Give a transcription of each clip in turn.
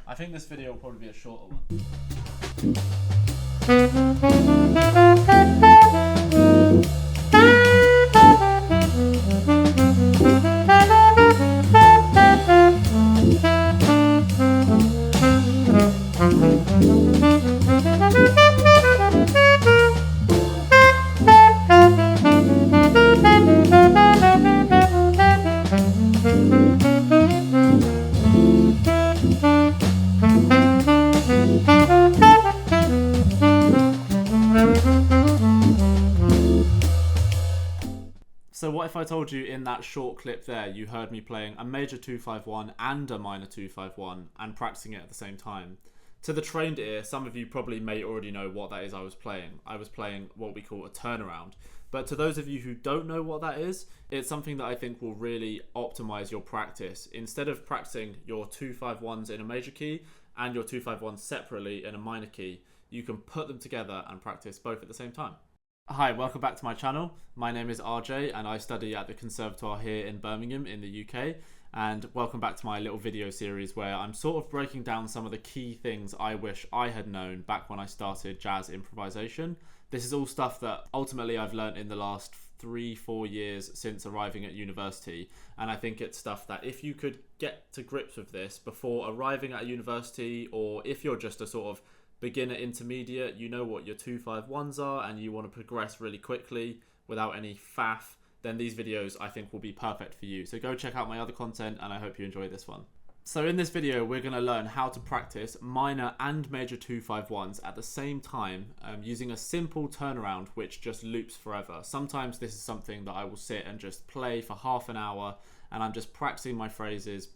I think this video will probably be a shorter one. So what if I told you in that short clip there you heard me playing a major 251 and a minor 251 and practicing it at the same time? To the trained ear, some of you probably may already know what that is I was playing. I was playing what we call a turnaround. But to those of you who don't know what that is, it's something that I think will really optimize your practice. Instead of practicing your 251s in a major key and your 251s separately in a minor key, you can put them together and practice both at the same time. Hi, welcome back to my channel. My name is RJ and I study at the Conservatoire here in Birmingham in the UK. And welcome back to my little video series where I'm sort of breaking down some of the key things I wish I had known back when I started jazz improvisation. This is all stuff that ultimately I've learned in the last 3-4 years since arriving at university. And I think it's stuff that if you could get to grips with this before arriving at university, or if you're just a sort of beginner intermediate, you know what your 251s are and you want to progress really quickly without any faff, then these videos I think will be perfect for you. So go check out my other content and I hope you enjoy this one. So in this video we're going to learn how to practice minor and major 251s at the same time using a simple turnaround which just loops forever. Sometimes this is something that I will sit and just play for half an hour and I'm just practicing my phrases,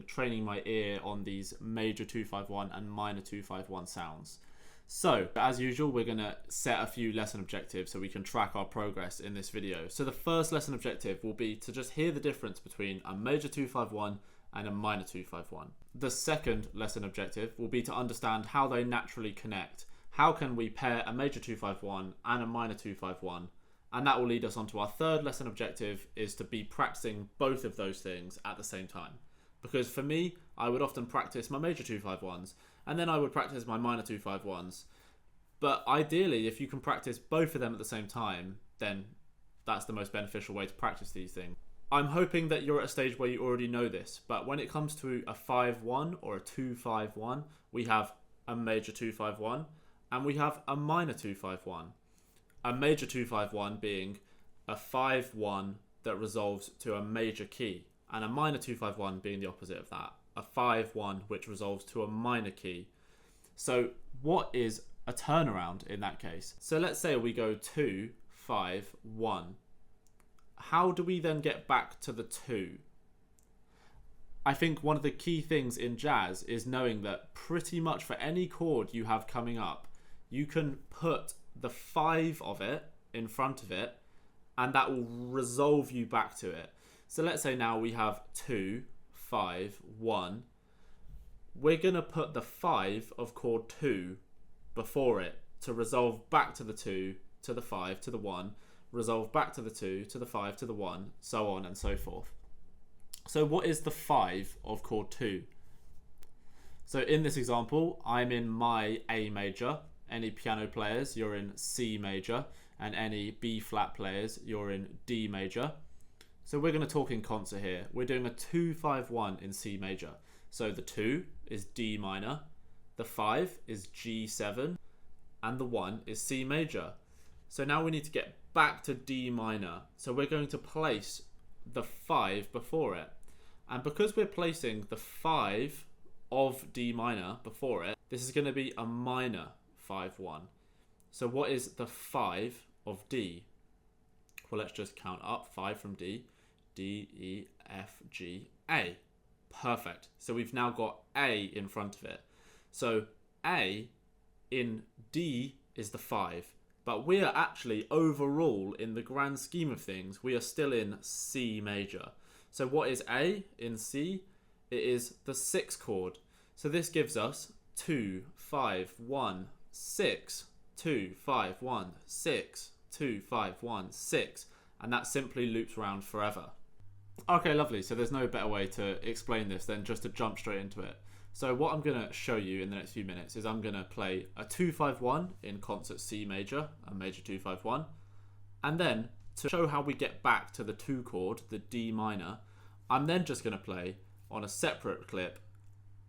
training my ear on these major 251 and minor 251 sounds. So, as usual, we're going to set a few lesson objectives so we can track our progress in this video. So the first lesson objective will be to just hear the difference between a major 251 and a minor 251. The second lesson objective will be to understand how they naturally connect. How can we pair a major 251 and a minor 251? And that will lead us on to our third lesson objective, is to be practicing both of those things at the same time. Because for me, I would often practice my major 251s and then I would practice my minor 251s. But ideally, if you can practice both of them at the same time, then that's the most beneficial way to practice these things. I'm hoping that you're at a stage where you already know this, but when it comes to a 5-1 or a 2-5-1, we have a major 2-5-1 and we have a minor 2-5-1. A major 2-5-1 being a 5-1 that resolves to a major key, and a minor 2-5-1 being the opposite of that, a 5-1 which resolves to a minor key. So what is a turnaround in that case? So let's say we go 2-5-1. How do we then get back to the 2? I think one of the key things in jazz is knowing that pretty much for any chord you have coming up, you can put the 5 of it in front of it and that will resolve you back to it. So let's say now we have 2, 5, 1. We're going to put the 5 of chord 2 before it to resolve back to the 2, to the 5, to the 1, resolve back to the 2, to the 5, to the 1, so on and so forth. So what is the 5 of chord 2? So in this example, I'm in my A major. Any piano players, you're in C major, and any B flat players, you're in D major. So we're going to talk in concert here. We're doing a 2-5-1 in C major. So the 2 is D minor, the 5 is G7, and the 1 is C major. So now we need to get back to D minor. So we're going to place the 5 before it. And because we're placing the 5 of D minor before it, this is going to be a minor 5-1. So what is the 5 of D? Well, let's just count up. 5 from D. D, E, F, G, A. Perfect. So we've now got A in front of it. So A in D is the 5. But we are actually overall, in the grand scheme of things, we are still in C major. So what is A in C? It is the 6 chord. So this gives us 2, 5, 1, 6, 2, 5, 1, 6, 2, 5, 1, 6, and that simply loops around forever. Okay, lovely. So there's no better way to explain this than just to jump straight into it. So what I'm going to show you in the next few minutes is I'm going to play a 2-5-1 in concert C major, a major 2-5-1, and then to show how we get back to the 2 chord, the D minor, I'm then just going to play on a separate clip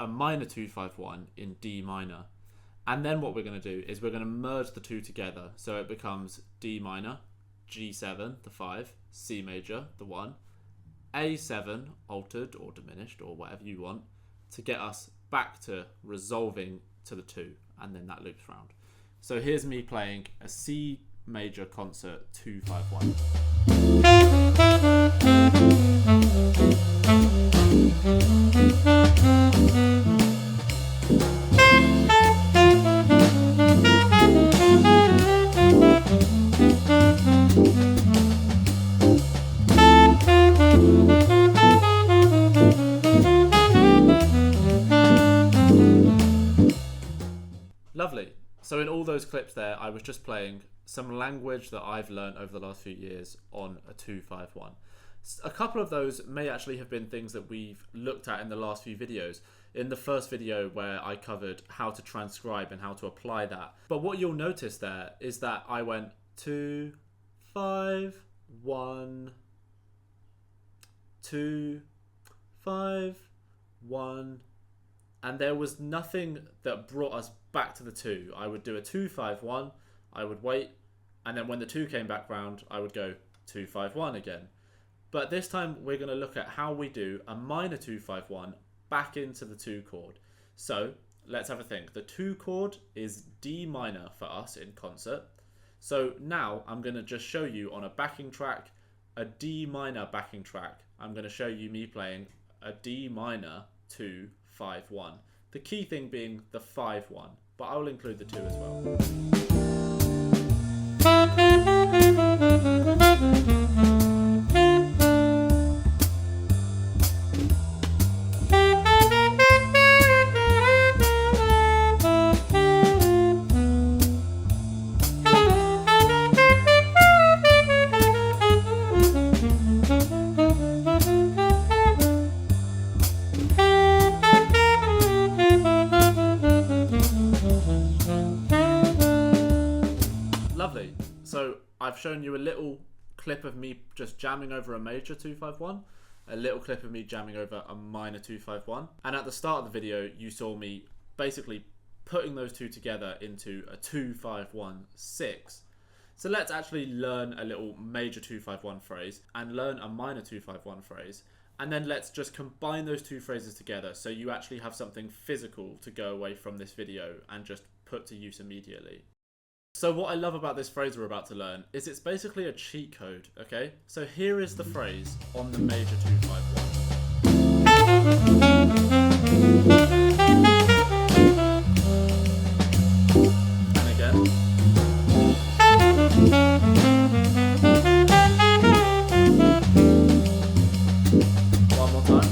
a minor 2-5-1 in D minor. And then what we're going to do is we're going to merge the two together, so it becomes D minor, G7, the 5, C major, the 1, A7 altered or diminished or whatever you want, to get us back to resolving to the 2, and then that loops round. So here's me playing a C major concert 2-5-1. Lovely. So in all those clips there, I was just playing some language that I've learned over the last few years on a 2-5-1. A couple of those may actually have been things that we've looked at in the last few videos. In the first video where I covered how to transcribe and how to apply that. But what you'll notice there is that I went 2, 5, 1, 2, 5, 1, and there was nothing that brought us back to the 2. I would do a 2-5-1, I would wait, and then when the 2 came back round, I would go 2-5-1 again. But this time we're going to look at how we do a minor 2-5-1 back into the 2 chord. So let's have a think. The 2 chord is D minor for us in concert. So now I'm going to just show you on a backing track, a D minor backing track. I'm going to show you me playing a D minor 2-5-1. The key thing being the 5-1, but I will include the 2 as well. Lovely. So I've shown you a little clip of me just jamming over a major 2-5-1, a little clip of me jamming over a minor 2-5-1, and at the start of the video you saw me basically putting those two together into a 2-5-1-6. So let's actually learn a little major 2-5-1 phrase and learn a minor 2-5-1 phrase, and then let's just combine those two phrases together so you actually have something physical to go away from this video and just put to use immediately. So what I love about this phrase we're about to learn is it's basically a cheat code, okay? So here is the phrase on the major 2-5-1. And again. One more time.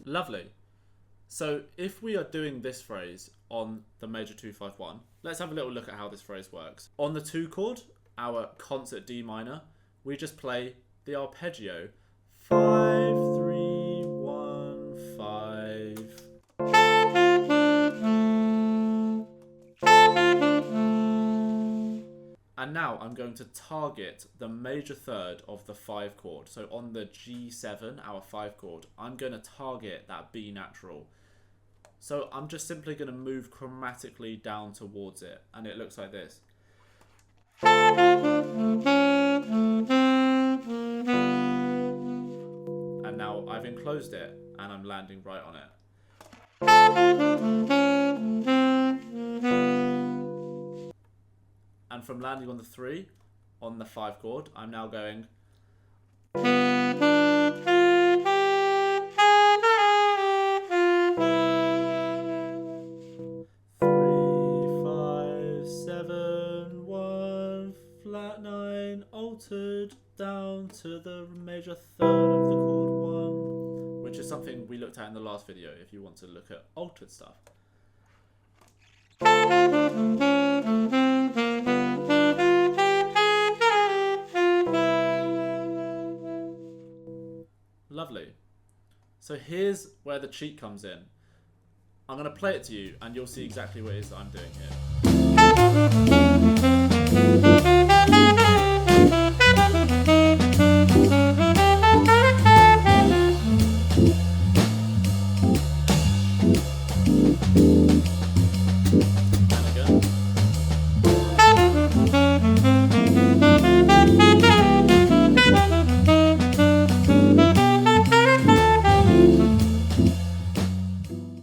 Lovely. So if we are doing this phrase on the major 2-5-1, let's have a little look at how this phrase works. On the 2 chord, our concert D minor, we just play the arpeggio 5, 3, 1, 5. And now I'm going to target the major third of the 5 chord. So on the G7, our 5 chord, I'm going to target that B natural. So I'm just simply going to move chromatically down towards it, and it looks like this. And now I've enclosed it, and I'm landing right on it. And from landing on the 3, on the 5 chord, I'm now going. 3, 5, 7, 1, flat 9, altered down to the major third of the chord 1, which is something we looked at in the last video if you want to look at altered stuff. Lovely. So here's where the cheat comes in. I'm going to play it to you and you'll see exactly what it is that I'm doing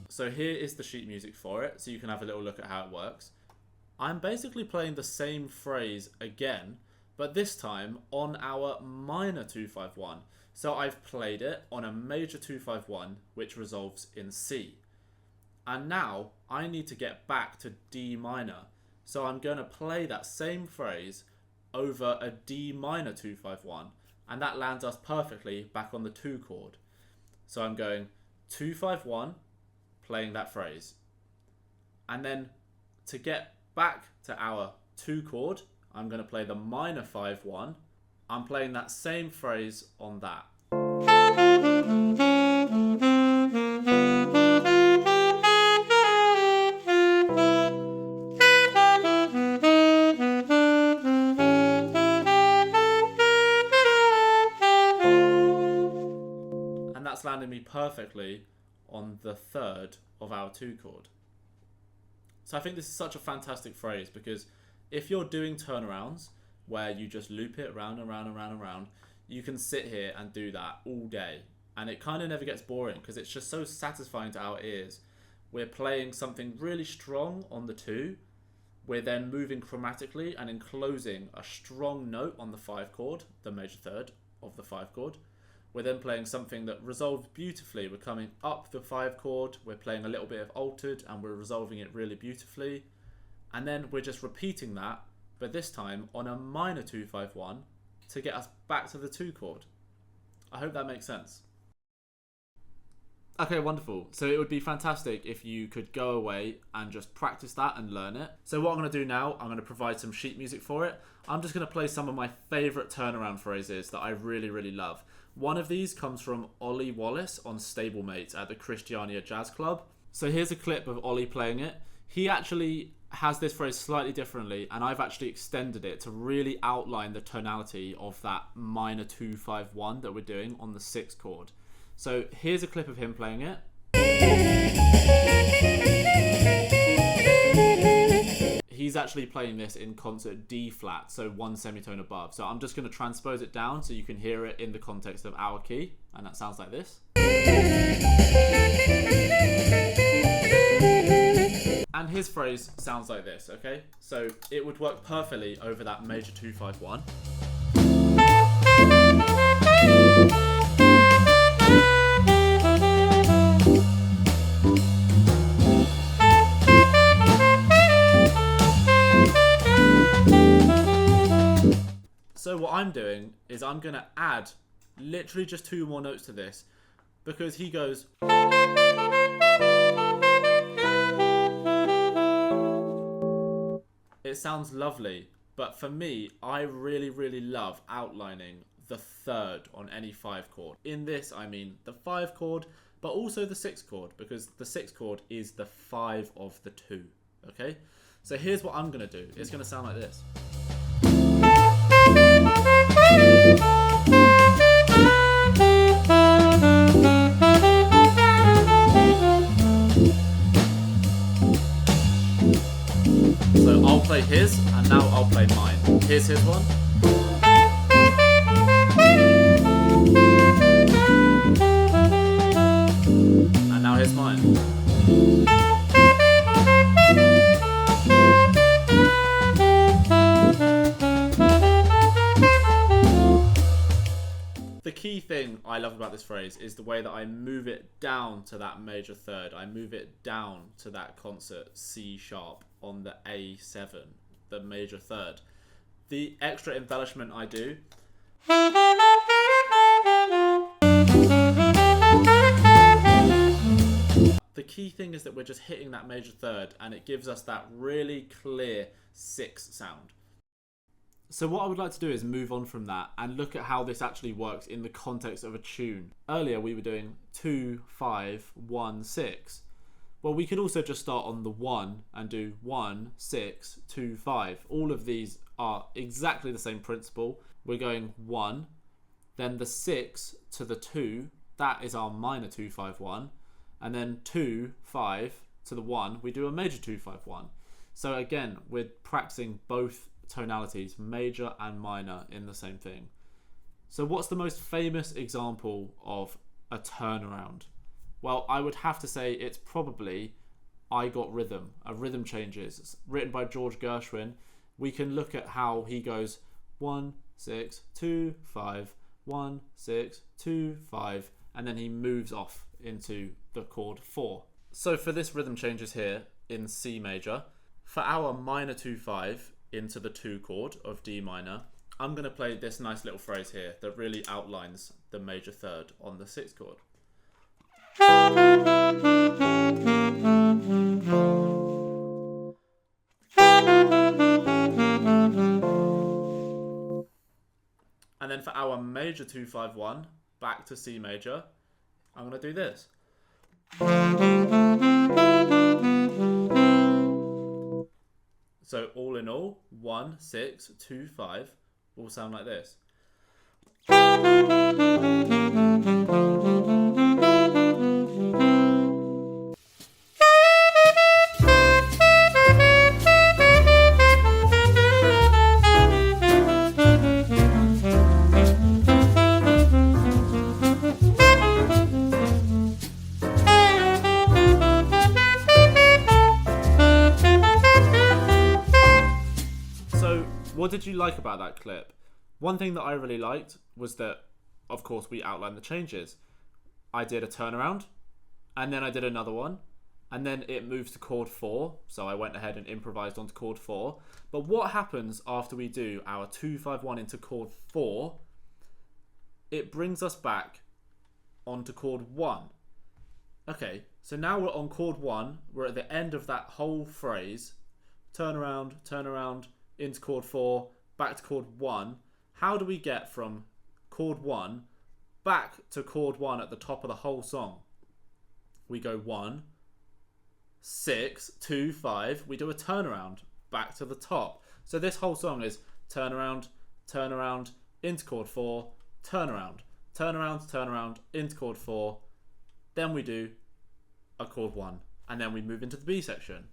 So here is the sheet music for it, so you can have a little look at how it works. I'm basically playing the same phrase again, but this time on our minor 251. So I've played it on a major 251, which resolves in C. And now I need to get back to D minor. So I'm going to play that same phrase over a D minor 251, and that lands us perfectly back on the 2 chord. So I'm going 251, playing that phrase. And then to get back to our 2 chord, I'm going to play the minor 5-1. I'm playing that same phrase on that. And that's landed me perfectly on the 3rd of our 2 chord. So I think this is such a fantastic phrase, because if you're doing turnarounds where you just loop it round and round and round and round, you can sit here and do that all day and it kind of never gets boring because it's just so satisfying to our ears. We're playing something really strong on the 2, we're then moving chromatically and enclosing a strong note on the 5 chord, the major 3rd of the 5 chord. We're then playing something that resolves beautifully. We're coming up the 5 chord, we're playing a little bit of altered and we're resolving it really beautifully. And then we're just repeating that, but this time on a minor 251 to get us back to the 2 chord. I hope that makes sense. Okay, wonderful. So it would be fantastic if you could go away and just practice that and learn it. So what I'm going to do now, I'm going to provide some sheet music for it. I'm just going to play some of my favourite turnaround phrases that I really, really love. One of these comes from Ollie Wallace on Stablemate at the Christiania Jazz Club. So here's a clip of Ollie playing it. He actually has this phrase slightly differently, and I've actually extended it to really outline the tonality of that minor 251 that we're doing on the 6th chord. So here's a clip of him playing it. He's actually playing this in concert D flat, so 1 semitone above. So I'm just going to transpose it down so you can hear it in the context of our key, and that sounds like this. And his phrase sounds like this, okay? So it would work perfectly over that major 251. So what I'm doing is I'm going to add literally just 2 more notes to this, because he goes... It sounds lovely, but for me, I really, really love outlining the 3rd on any 5 chord. In this, I mean the 5 chord, but also the 6th chord, because the 6th chord is the 5 of the 2, okay? So here's what I'm going to do. It's going to sound like this. So I'll play his, and now I'll play mine. Here's his one. And now here's mine. The key thing I love about this phrase is the way that I move it down to that major 3rd. I move it down to that concert C sharp on the A7, the major 3rd. The extra embellishment I do the key thing is that we're just hitting that major 3rd, and it gives us that really clear 6 sound. So what I would like to do is move on from that and look at how this actually works in the context of a tune. Earlier we were doing 2, 5, 1, 6. Well, we could also just start on the 1 and do 1, 6, 2, 5. All of these are exactly the same principle. We're going 1, then the 6 to the 2, that is our minor 2, 5, 1. And then 2, 5 to the 1, we do a major 2, 5, 1. So again, we're practicing both tonalities, major and minor, in the same thing. So what's the most famous example of a turnaround? Well, I would have to say it's probably I Got Rhythm, a rhythm changes. It's written by George Gershwin. We can look at how he goes 1, 6, 2, 5, 1, 6, 2, 5, and then he moves off into the chord 4. So for this rhythm changes here in C major, for our minor 2, 5 into the 2 chord of D minor, I'm going to play this nice little phrase here that really outlines the major third on the 6th chord. And then for our major 2, 5, 1 back to C major, I'm going to do this. So all in all, 1, 6, 2, 5 will sound like this. What did you like about that clip? One thing that I really liked was that, of course, we outlined the changes. I did a turnaround, and then I did another one, and then it moves to chord 4, so I went ahead and improvised onto chord 4. But what happens after we do our 2, 5, 1 into chord 4? It brings us back onto chord 1. Okay, so now we're on chord 1, we're at the end of that whole phrase, turn around, into chord 4, back to chord 1. How do we get from chord 1 back to chord 1 at the top of the whole song? We go 1, 6, 2, 5. We do a turnaround back to the top. So this whole song is turnaround, into chord 4, turnaround, into chord 4. Then we do a chord 1, and then we move into the B section.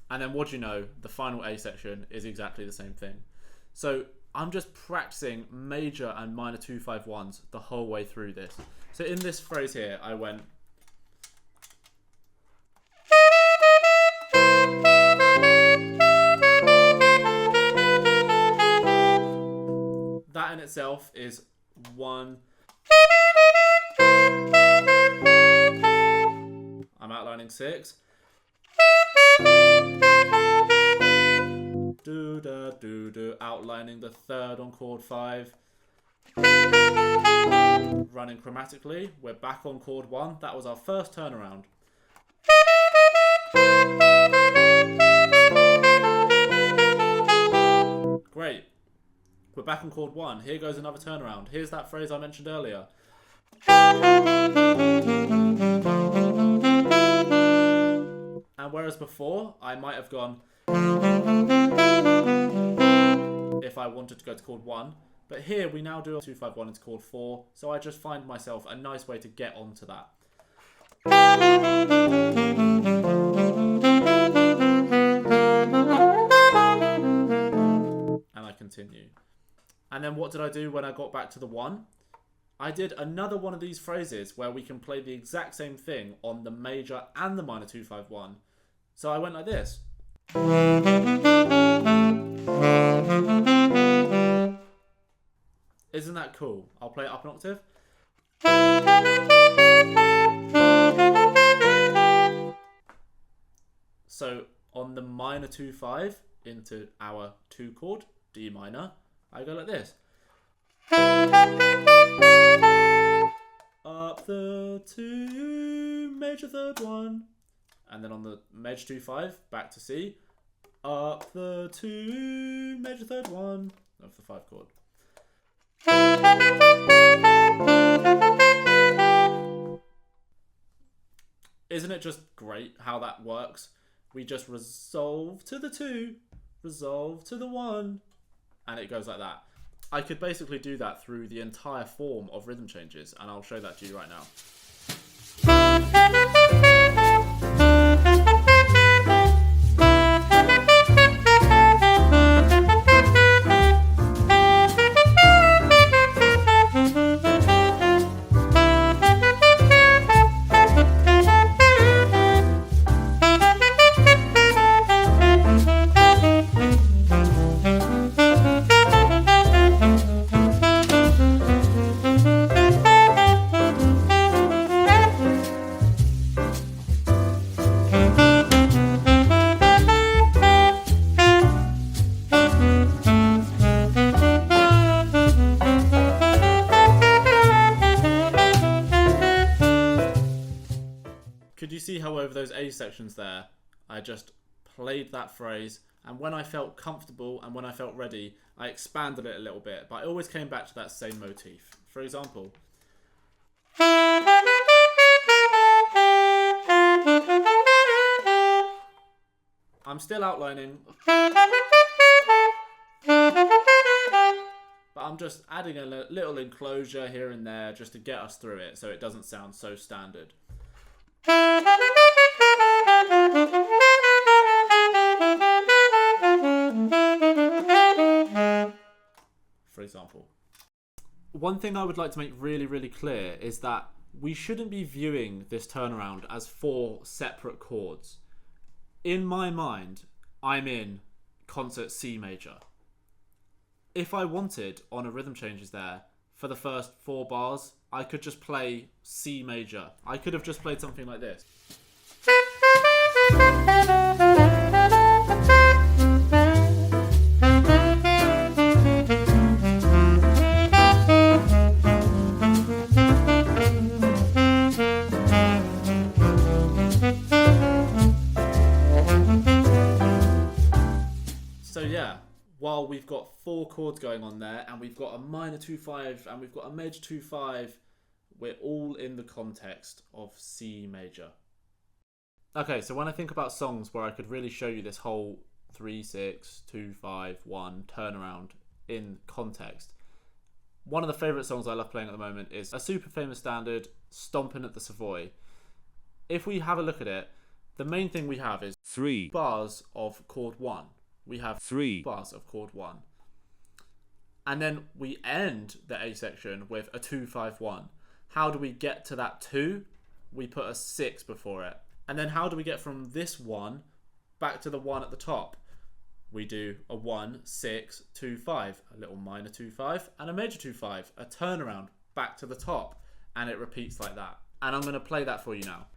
And then what do you know? The final A section is exactly the same thing. So I'm just practicing major and minor 2, 5, 1s the whole way through this. So in this phrase here, I went. That in itself is 1. I'm outlining 6. Do da do do, outlining the 3rd on chord 5. Running chromatically, we're back on chord 1. That was our first turnaround. Great. We're back on chord 1. Here goes another turnaround. Here's that phrase I mentioned earlier. And whereas before, I might have gone if I wanted to go to chord 1. But here we now do a 2, 5, 1 into chord 4. So I just find myself a nice way to get onto that. And I continue. And then what did I do when I got back to the 1? I did another one of these phrases where we can play the exact same thing on the major and the minor 2, 5, 1. So I went like this. Isn't that cool? I'll play it up an octave. So on the minor 2, 5 into our 2 chord, D minor, I go like this. Up the 2, major 3rd 1. And then on the major 2, 5, back to C. Up the 2, major 3rd 1. of the 5 chord. Isn't it just great how that works? We just resolve to the 2, resolve to the 1, and it goes like that. I could basically do that through the entire form of rhythm changes, and I'll show that to you right now. Could you see how over those A sections there, I just played that phrase, and when I felt comfortable and when I felt ready, I expanded it a little bit, but I always came back to that same motif. For example, I'm still outlining, but I'm just adding a little enclosure here and there just to get us through it so it doesn't sound so standard. For example. One thing I would like to make really, really clear is that we shouldn't be viewing this turnaround as 4 separate chords. In my mind, I'm in concert C major. If I wanted, on a rhythm changes there, for the first 4 bars, I could just play C major. I could have just played something like this. So yeah, while we've got 4 chords going on there, and we've got a minor 2-5, and we've got a major 2-5, we're all in the context of C major. Okay, so when I think about songs where I could really show you this whole 3-6, 2-5, 1 turnaround in context, one of the favourite songs I love playing at the moment is a super famous standard, Stompin' at the Savoy. If we have a look at it, the main thing we have is 3 bars of chord 1. We have 3 bars of chord 1. And then we end the A section with a 2-5-1. How do we get to that 2? We put a 6 before it. And then how do we get from this 1 back to the 1 at the top? We do a 1, 6, 2, 5, a little minor 2-5 and a major 2-5, a turnaround back to the top, and it repeats like that. And I'm going to play that for you now.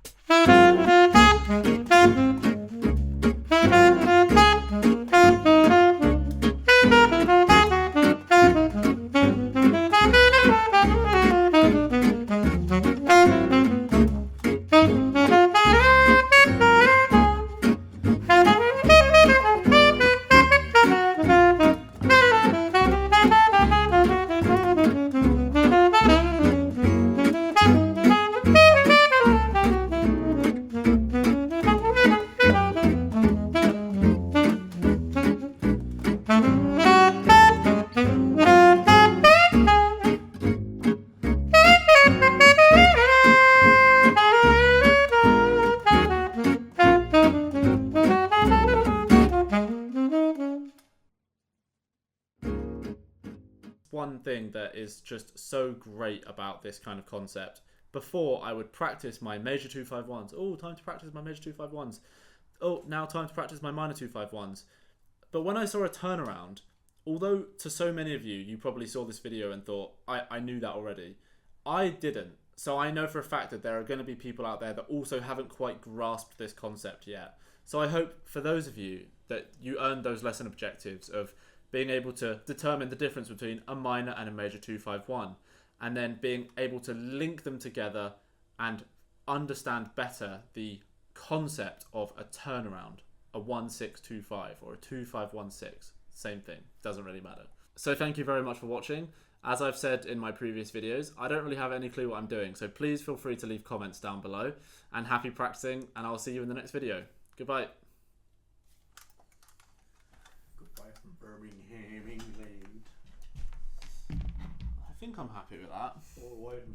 One thing that is just so great about this kind of concept. Before, I would practice my major 2-5-1s. Oh, time to practice my major 2-5-1s. Oh, now time to practice my minor 2-5-1s. But when I saw a turnaround, although to so many of you, you probably saw this video and thought, I knew that already. I didn't. So I know for a fact that there are going to be people out there that also haven't quite grasped this concept yet. So I hope for those of you that you earned those lesson objectives of being able to determine the difference between a minor and a major 2-5-1, and then being able to link them together and understand better the concept of a turnaround, a 1-6-2-5 or a 2-5-1-6. Same thing, doesn't really matter. So thank you very much for watching. As I've said in my previous videos, I don't really have any clue what I'm doing, so please feel free to leave comments down below. And happy practicing, and I'll see you in the next video. Goodbye. Goodbye from Birmingham, England. I think I'm happy with that. All the way from